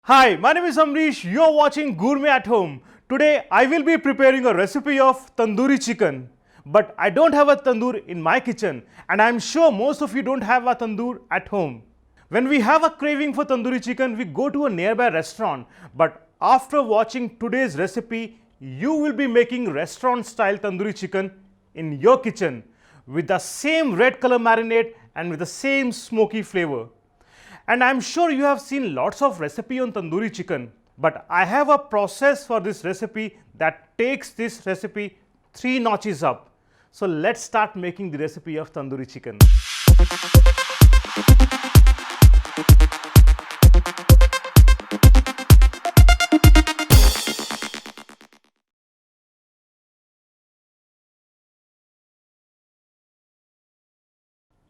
Hi, my name is Amrish. You're watching Gourmet at Home. Today I will be preparing a recipe of tandoori chicken. But I don't have a tandoor in my kitchen, and I'm sure most of you don't have a tandoor at home. When we have a craving for tandoori chicken, we go to a nearby restaurant. But after watching today's recipe, you will be making restaurant style tandoori chicken in your kitchen with the same red color marinade and with the same smoky flavor. And I'm sure you have seen lots of recipe on tandoori chicken, but I have a process for this recipe that takes this recipe 3 notches up. So let's start making the recipe of tandoori chicken.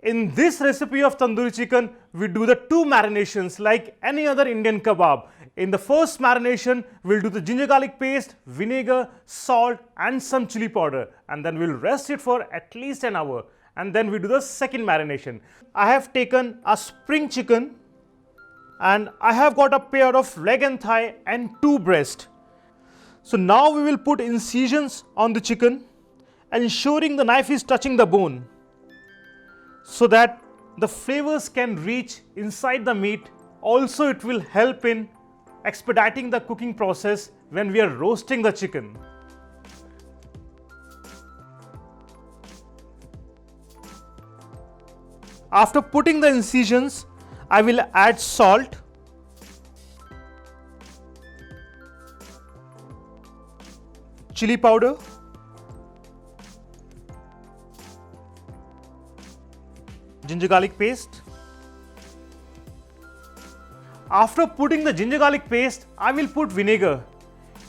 In this recipe of tandoori chicken, we do the 2 marinations like any other Indian kebab. In the first marination, we'll do the ginger garlic paste, vinegar, salt and some chili powder, and then we'll rest it for at least an hour, and then we do the second marination. I have taken a spring chicken and I have got a pair of leg and thigh and 2 breast. So now we will put incisions on the chicken, ensuring the knife is touching the bone, so that the flavors can reach inside the meat. Also, it will help in expediting the cooking process when we are roasting the chicken. After putting the incisions, I will add salt, chili powder, ginger garlic paste. After putting the ginger garlic paste, I will put vinegar.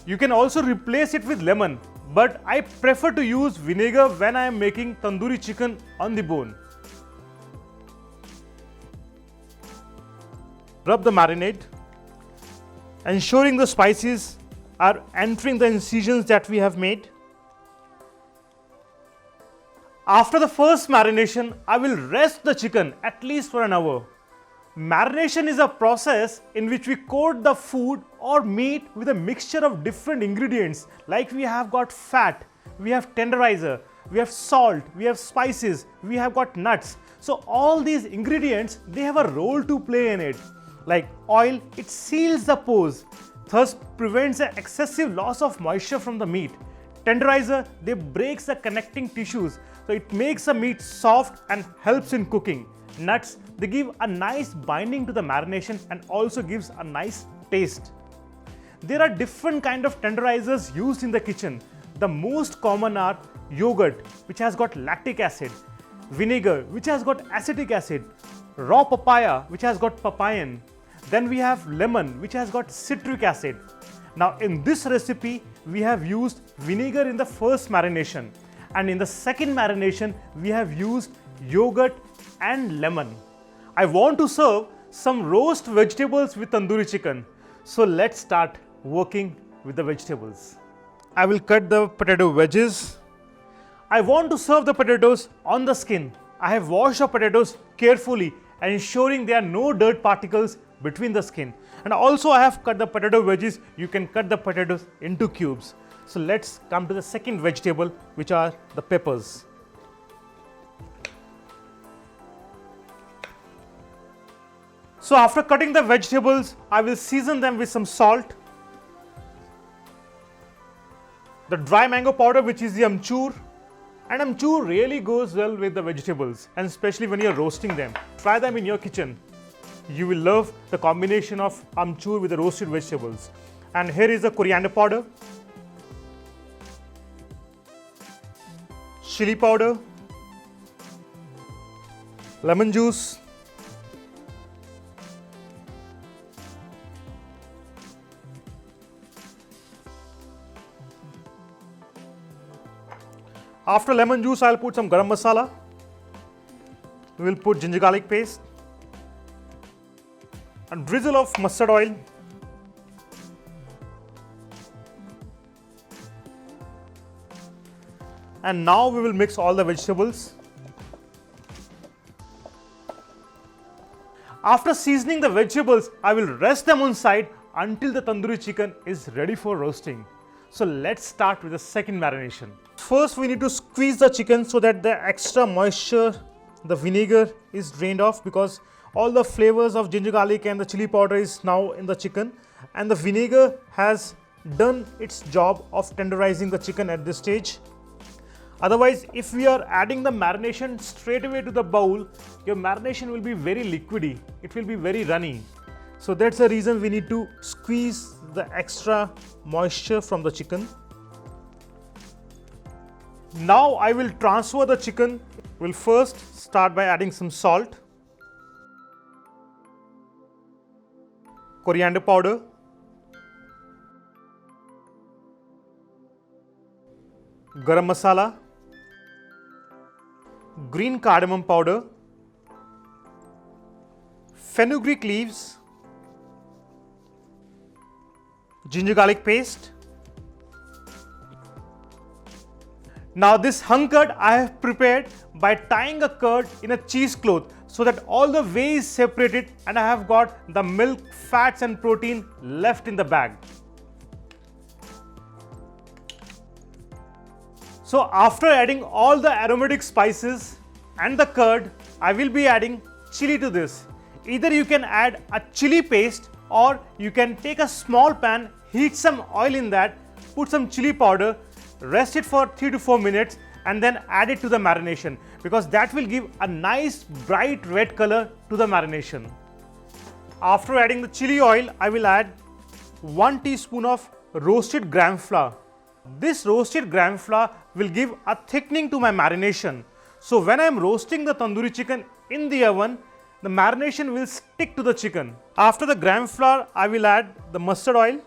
You can also replace it with lemon, but I prefer to use vinegar when I am making tandoori chicken on the bone. Rub the marinade, ensuring the spices are entering the incisions that we have made. After the first marination, I will rest the chicken at least for an hour. Marination is a process in which we coat the food or meat with a mixture of different ingredients, like we have got fat, we have tenderizer, we have salt, we have spices, we have got nuts. So all these ingredients, they have a role to play in it. Like oil, it seals the pores, thus prevents the excessive loss of moisture from the meat. Tenderizer, they breaks the connecting tissues, so it makes the meat soft and helps in cooking. Nuts, they give a nice binding to the marination and also gives a nice taste. There are different kind of tenderizers used in the kitchen. The most common are yogurt, which has got lactic acid, vinegar, which has got acetic acid, raw papaya, which has got papain. Then we have lemon, which has got citric acid. Now in this recipe, we have used vinegar in the first marination, and in the second marination, we have used yogurt and lemon. I want to serve some roast vegetables with tandoori chicken. So let's start working with the vegetables. I will cut the potato wedges. I want to serve the potatoes on the skin. I have washed the potatoes carefully, ensuring there are no dirt particles between the skin. And also I have cut the potato wedges. You can cut the potatoes into cubes. So let's come to the second vegetable, which are the peppers. So after cutting the vegetables, I will season them with some salt, the dry mango powder, which is the amchur. And amchur really goes well with the vegetables, and especially when you are roasting them. Try them in your kitchen. You will love the combination of amchur with the roasted vegetables. And here is the coriander powder, chili powder, lemon juice, after lemon juice, I'll put some garam masala. We will put ginger garlic paste, a drizzle of mustard oil, and now we will mix all the vegetables. After seasoning the vegetables, I will rest them on side until the tandoori chicken is ready for roasting. So let's start with the second marination. First, we need to squeeze the chicken so that the extra moisture, the vinegar is drained off, because all the flavors of ginger garlic and the chili powder is now in the chicken, and the vinegar has done its job of tenderizing the chicken at this stage. Otherwise, if we are adding the marination straight away to the bowl, your marination will be very liquidy. It will be very runny. So that's the reason we need to squeeze the extra moisture from the chicken. Now I will transfer the chicken. We'll first start by adding some salt, coriander powder, garam masala, green cardamom powder, fenugreek leaves, ginger garlic paste. Now this hung curd I have prepared by tying a curd in a cheesecloth so that all the whey is separated and I have got the milk, fats and protein left in the bag. So after adding all the aromatic spices and the curd, I will be adding chili to this. Either you can add a chili paste, or you can take a small pan, heat some oil in that, put some chili powder, rest it for 3 to 4 minutes and then add it to the marination, because that will give a nice bright red color to the marination. After adding the chili oil, I will add 1 teaspoon of roasted gram flour. This roasted gram flour will give a thickening to my marination. So when I am roasting the tandoori chicken in the oven, the marination will stick to the chicken. After the gram flour, I will add the mustard oil.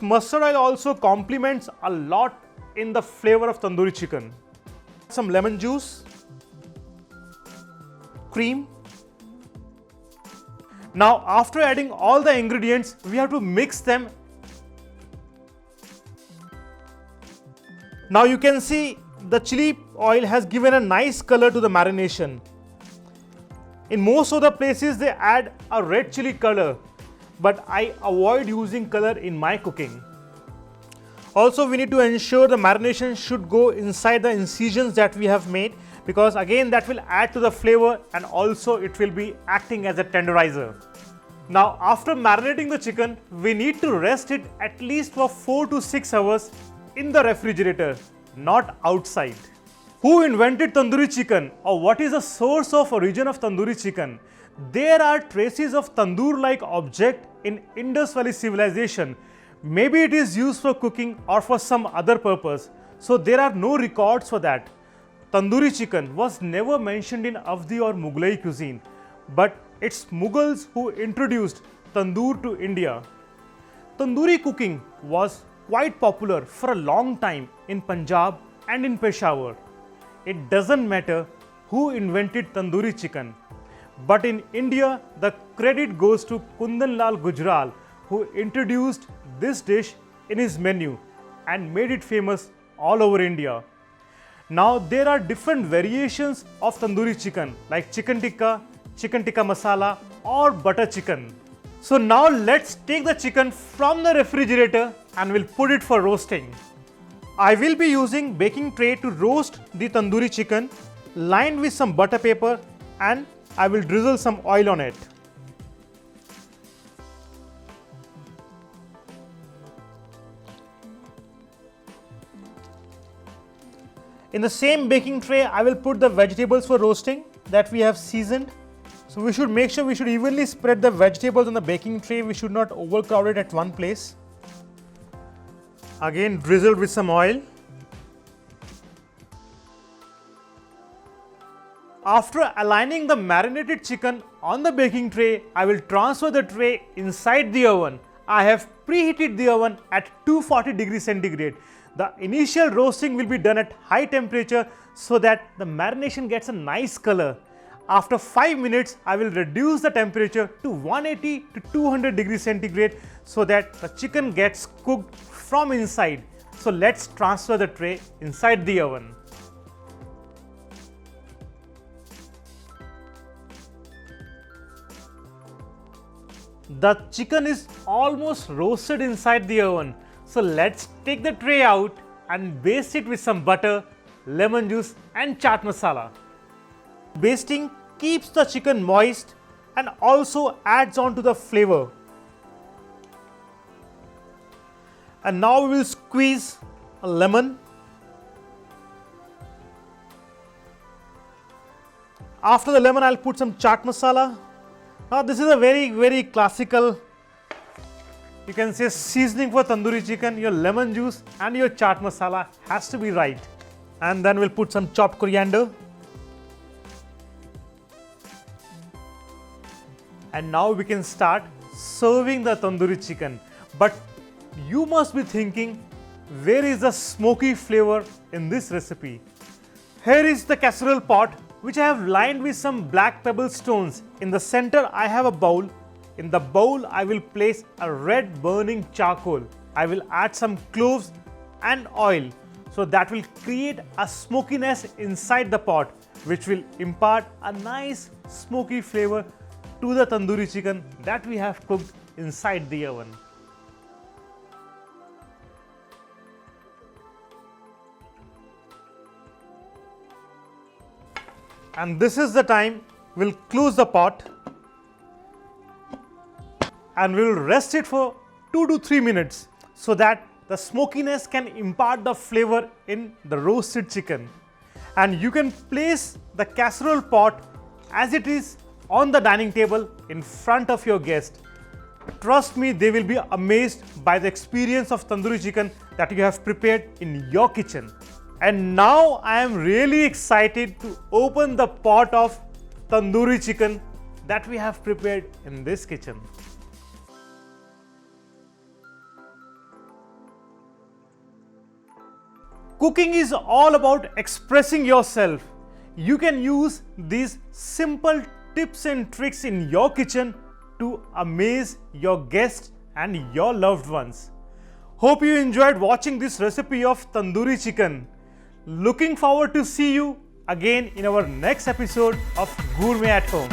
Mustard oil also complements a lot in the flavor of tandoori chicken. Some lemon juice, cream. Now after adding all the ingredients, we have to mix them. Now you can see the chili oil has given a nice color to the marination. In most of the places they add a red chili color, but I avoid using color in my cooking. Also, we need to ensure the marination should go inside the incisions that we have made, because again that will add to the flavor and also it will be acting as a tenderizer. Now after marinating the chicken, we need to rest it at least for 4 to 6 hours in the refrigerator, not outside. Who invented tandoori chicken, or what is the source of origin of tandoori chicken? There are traces of tandoor-like object in Indus Valley civilization. Maybe it is used for cooking or for some other purpose. So there are no records for that. Tandoori chicken was never mentioned in Avdi or Mughlai cuisine, but it's Mughals who introduced tandoor to India. Tandoori cooking was quite popular for a long time in Punjab and in Peshawar. It doesn't matter who invented tandoori chicken, but in India the credit goes to Kundan Lal Gujral, who introduced this dish in his menu and made it famous all over India. Now there are different variations of tandoori chicken like chicken tikka masala or butter chicken. So now let's take the chicken from the refrigerator and we'll put it for roasting. I will be using baking tray to roast the tandoori chicken, lined with some butter paper, and I will drizzle some oil on it. In the same baking tray, I will put the vegetables for roasting that we have seasoned. So we should make sure we should evenly spread the vegetables on the baking tray. We should not overcrowd it at one place. Again, drizzled with some oil. After aligning the marinated chicken on the baking tray, I will transfer the tray inside the oven. I have preheated the oven at 240 degrees centigrade. The initial roasting will be done at high temperature so that the marination gets a nice color. After 5 minutes, I will reduce the temperature to 180 to 200 degrees centigrade so that the chicken gets cooked from inside. So let's transfer the tray inside the oven. The chicken is almost roasted inside the oven. So let's take the tray out and baste it with some butter, lemon juice and chaat masala. Basting keeps the chicken moist and also adds on to the flavor. And now we will squeeze a lemon. After the lemon, I'll put some chaat masala. Now this is a very classical, you can say, seasoning for tandoori chicken. Your lemon juice and your chaat masala has to be right. And then we'll put some chopped coriander. And now we can start serving the tandoori chicken. But you must be thinking, where is the smoky flavor in this recipe? Here is the casserole pot, which I have lined with some black pebble stones. In the center, I have a bowl. In the bowl, I will place a red burning charcoal. I will add some cloves and oil. So that will create a smokiness inside the pot, which will impart a nice smoky flavor to the tandoori chicken that we have cooked inside the oven. And this is the time we'll close the pot and we'll rest it for 2 to 3 minutes so that the smokiness can impart the flavor in the roasted chicken. And you can place the casserole pot as it is on the dining table in front of your guest. Trust me, they will be amazed by the experience of tandoori chicken that you have prepared in your kitchen. And now I am really excited to open the pot of tandoori chicken that we have prepared in this kitchen. Cooking is all about expressing yourself. You can use these simple tips and tricks in your kitchen to amaze your guests and your loved ones. Hope you enjoyed watching this recipe of tandoori chicken. Looking forward to see you again in our next episode of Gourmet at Home.